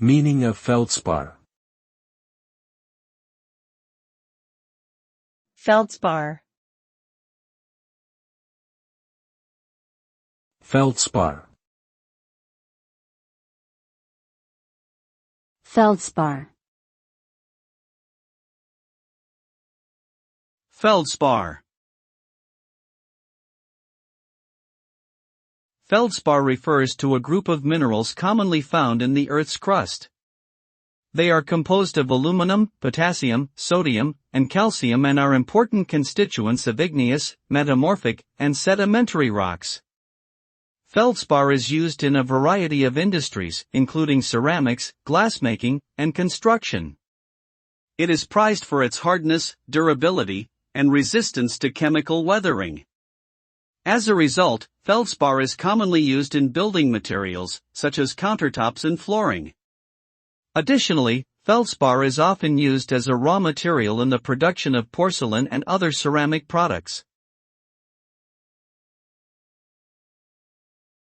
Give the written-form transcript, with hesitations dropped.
Meaning of feldspar. Feldspar. Feldspar. Feldspar. Feldspar. Feldspar refers to a group of minerals commonly found in the Earth's crust. They are composed of aluminum, potassium, sodium, and calcium and are important constituents of igneous, metamorphic, and sedimentary rocks. Feldspar is used in a variety of industries, including ceramics, glassmaking, and construction. It is prized for its hardness, durability, and resistance to chemical weathering. As a result, feldspar is commonly used in building materials, such as countertops and flooring. Additionally, feldspar is often used as a raw material in the production of porcelain and other ceramic products.